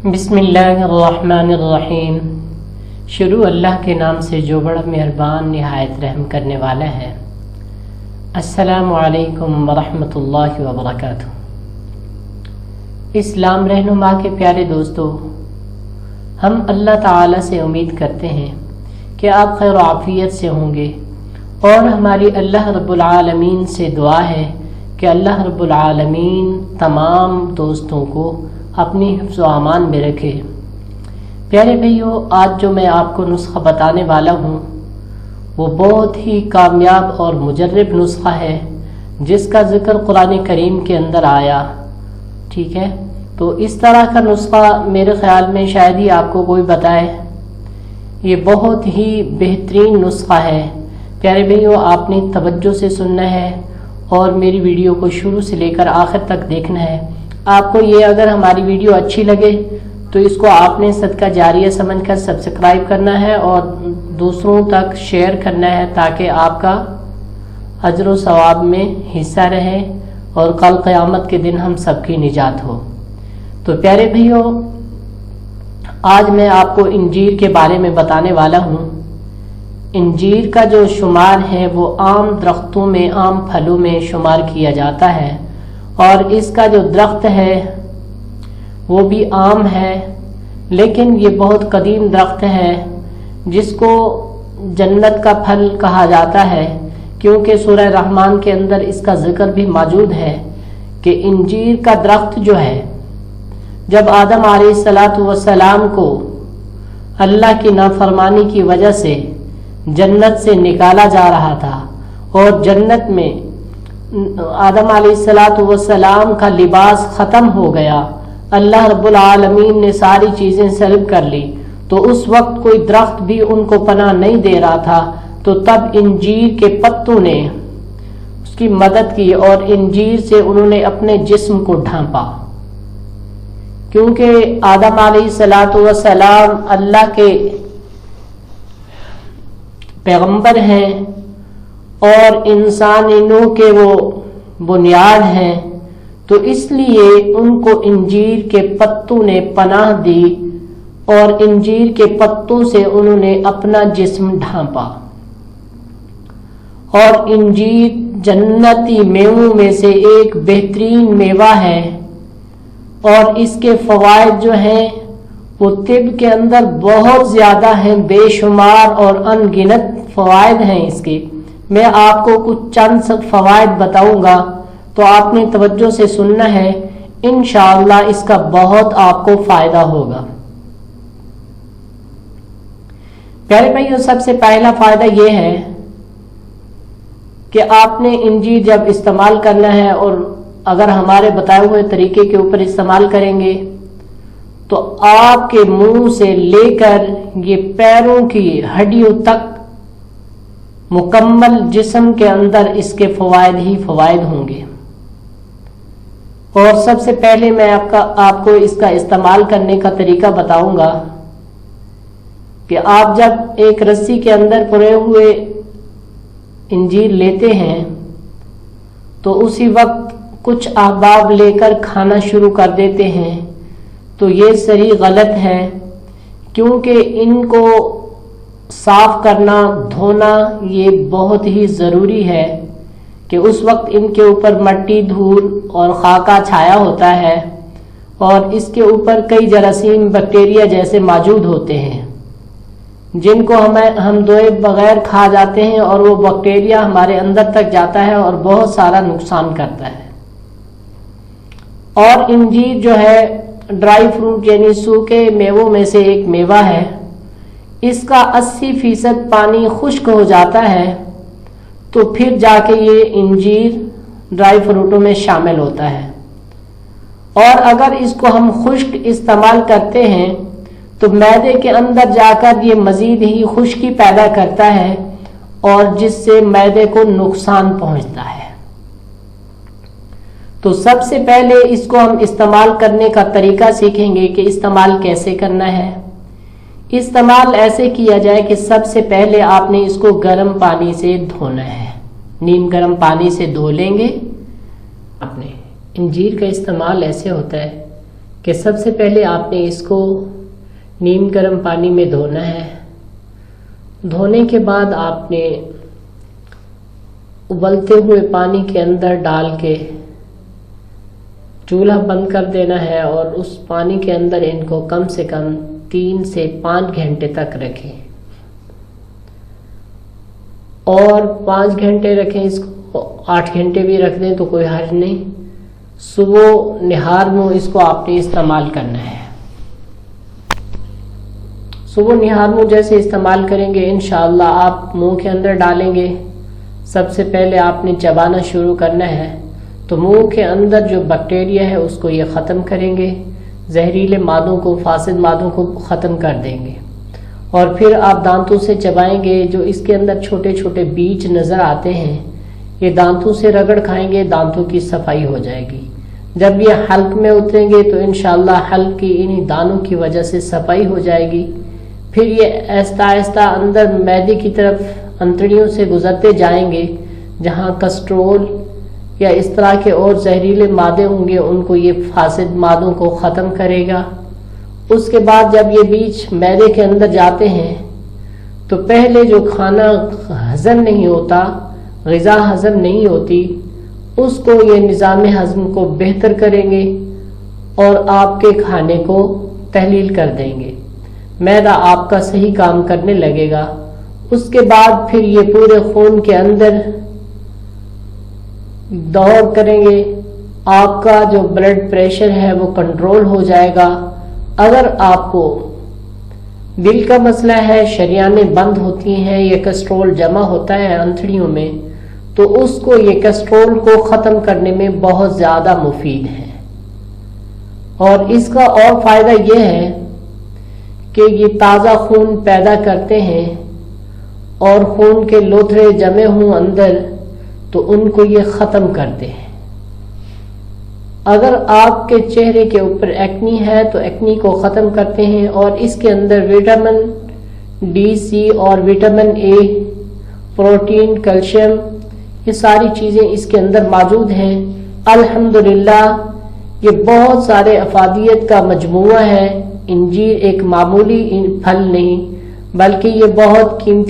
बिस्मिल्लाहिर्रहमानिर्रहीम। शुरू अल्लाह के नाम से जो बड़ा मेहरबान निहायत रहम करने वाला है। अस्सलामु अलैकुम वरहमतुल्लाहि वबरकातुहू। इस्लाम रहनुमा के प्यारे दोस्तों, हम अल्लाह ताला से उम्मीद करते हैं कि आप खैर आफियत से होंगे और हमारी अल्लाह रब्बुल आलमीन से दुआ है कि अल्लाह रब्बुल आलमीन तमाम दोस्तों को अपनी हिफ्ज़ व अमान में रखे। प्यारे भाइयों, आज जो मैं आपको नुस्खा बताने वाला हूँ वो बहुत ही कामयाब और मुजर्रब नुस्खा है जिसका ज़िक्र कुरान करीम के अंदर आया। ठीक है, तो इस तरह का नुस्खा मेरे ख़्याल में शायद ही आपको कोई बताए। ये बहुत ही बेहतरीन नुस्खा है। प्यारे भाइयों, आपने तवज्जो से सुनना है और मेरी वीडियो को शुरू से लेकर आखिर तक देखना है। आपको ये अगर हमारी वीडियो अच्छी लगे तो इसको आपने सदका जारिया समझकर सब्सक्राइब करना है और दूसरों तक शेयर करना है ताकि आपका अजर व सवाब में हिस्सा रहे और कल क़यामत के दिन हम सबकी निजात हो। तो प्यारे भाइयों, आज मैं आपको इंजीर के बारे में बताने वाला हूँ। इंजीर का जो शुमार है वो आम दरख्तों में, आम फलों में शुमार किया जाता है और इसका जो दरख्त है वो भी आम है, लेकिन ये बहुत कदीम दरख्त है जिसको जन्नत का फल कहा जाता है, क्योंकि सूरह रहमान के अंदर इसका जिक्र भी मौजूद है कि इंजीर का दरख्त जो है, जब आदम अलैहिस्सलाम को अल्लाह की नाफरमानी की वजह से जन्नत से निकाला जा रहा था और जन्नत में आदम अलैहिस्सलाम का लिबास ख़त्म हो गया, अल्लाह रब्बुल आलमीन ने सारी चीज़ें सल्ब कर ली, तो उस वक्त कोई दरख्त भी उनको पनाह नहीं दे रहा था। तो तब इंजीर के पत्तों ने उसकी मदद की और इंजीर से उन्होंने अपने जिस्म को ढांपा, क्योंकि आदम अलैहिस्सलाम अल्लाह के पैगंबर हैं और इंसानों के वो बुनियाद हैं, तो इसलिए उनको इंजीर के पत्तों ने पनाह दी और इंजीर के पत्तों से उन्होंने अपना जिस्म ढांपा। और इंजीर जन्नती मेवों में से एक बेहतरीन मेवा है और इसके फवायद जो हैं वो तिब के अंदर बहुत ज़्यादा हैं, बेशुमार और अनगिनत फवायद हैं इसके। मैं आपको कुछ चंद फवायद बताऊंगा, तो आपने तवज्जो से सुनना है। इंशाअल्लाह इसका बहुत आपको फायदा होगा। प्यारे भाइयों, सबसे पहला फायदा यह है कि आपने इंजीर जब इस्तेमाल करना है और अगर हमारे बताए हुए तरीके के ऊपर इस्तेमाल करेंगे तो आपके मुंह से लेकर ये पैरों की हड्डियों तक मुकम्मल जिस्म के अंदर इसके फवायद ही फवायद होंगे। और सबसे पहले मैं आपको इसका इस्तेमाल करने का तरीका बताऊंगा कि आप जब एक रस्सी के अंदर पुरे हुए इंजीर लेते हैं तो उसी वक्त कुछ अहबाब लेकर खाना शुरू कर देते हैं, तो ये सही गलत है, क्योंकि इनको साफ करना, धोना ये बहुत ही ज़रूरी है कि उस वक्त इनके ऊपर मट्टी, धूल और खाका छाया होता है और इसके ऊपर कई जरासीम, बैक्टीरिया जैसे मौजूद होते हैं जिनको हम धोए बगैर खा जाते हैं और वो बैक्टीरिया हमारे अंदर तक जाता है और बहुत सारा नुकसान करता है। और इंजीर जो है ड्राई फ्रूट यानी सूखे मेवों में से एक मेवा है। इसका 80% पानी खुश्क हो जाता है तो फिर जाके ये इंजीर ड्राई फ्रूटों में शामिल होता है। और अगर इसको हम खुश्क इस्तेमाल करते हैं तो मैदे के अंदर जाकर ये मजीद ही खुश्की पैदा करता है और जिससे मैदे को नुकसान पहुंचता है। तो सबसे पहले इसको हम इस्तेमाल करने का तरीका सीखेंगे कि इस्तेमाल कैसे करना है। इस्तेमाल ऐसे किया जाए कि सबसे पहले आपने इसको गर्म पानी से धोना है, नीम गर्म पानी से धो लेंगे। आपने इंजीर का इस्तेमाल ऐसे होता है کہ سب سے پہلے آپ نے اس کو نیم گرم پانی میں دھونا ہے۔ دھونے کے بعد آپ نے ابلتے ہوئے پانی کے اندر ڈال کے چولہا بند کر دینا ہے اور اس پانی کے اندر ان کو کم سے کم 3 سے 5 گھنٹے تک رکھیں، اور 5 گھنٹے رکھیں، اس کو 8 گھنٹے بھی رکھ دیں تو کوئی حرج نہیں۔ صبح نہار منہ اس کو آپ نے استعمال کرنا ہے۔ صبح نہار منہ جیسے استعمال کریں گے انشاءاللہ آپ منہ کے اندر ڈالیں گے، سب سے پہلے آپ نے چبانا شروع کرنا ہے تو منہ کے اندر جو بیکٹیریا ہے اس کو یہ ختم کریں گے، زہریلے مادوں کو، فاسد مادوں کو ختم کر دیں گے، اور پھر آپ دانتوں سے چبائیں گے۔ جو اس کے اندر چھوٹے چھوٹے بیج نظر آتے ہیں یہ دانتوں سے رگڑ کھائیں گے، دانتوں کی صفائی ہو جائے گی۔ جب یہ حلق میں اتریں گے تو انشاءاللہ حلق کی انہی دانوں کی وجہ سے صفائی ہو جائے گی۔ پھر یہ آہستہ آہستہ اندر معدے کی طرف انتڑیوں سے گزرتے جائیں گے، جہاں کسٹرول یا اس طرح کے اور زہریلے مادے ہوں گے ان کو یہ فاسد مادوں کو ختم کرے گا۔ اس کے بعد جب یہ بیج معدے کے اندر جاتے ہیں تو پہلے جو کھانا ہضم نہیں ہوتا، غذا ہضم نہیں ہوتی، اس کو یہ نظام ہضم کو بہتر کریں گے اور آپ کے کھانے کو تحلیل کر دیں گے، معدہ آپ کا صحیح کام کرنے لگے گا۔ اس کے بعد پھر یہ پورے خون کے اندر دور کریں گے، آپ کا جو بلڈ پریشر ہے وہ کنٹرول ہو جائے گا۔ اگر آپ کو دل کا مسئلہ ہے، شریانیں بند ہوتی ہیں، یہ کسٹرول جمع ہوتا ہے انتڑیوں میں، تو اس کو یہ کسٹرول کو ختم کرنے میں بہت زیادہ مفید ہے۔ اور اس کا اور فائدہ یہ ہے کہ یہ تازہ خون پیدا کرتے ہیں، اور خون کے لوتھڑے جمے ہوں اندر تو ان کو یہ ختم کرتے ہیں۔ اگر آپ کے چہرے کے اوپر ایکنی ہے تو ایکنی کو ختم کرتے ہیں، اور اس کے اندر وٹامن ڈی، سی اور وٹامن اے، پروٹین، کیلشیم، یہ ساری چیزیں اس کے اندر موجود ہیں۔ الحمدللہ یہ بہت سارے افادیت کا مجموعہ ہے۔ انجیر ایک معمولی پھل نہیں بلکہ یہ بہت قیمتی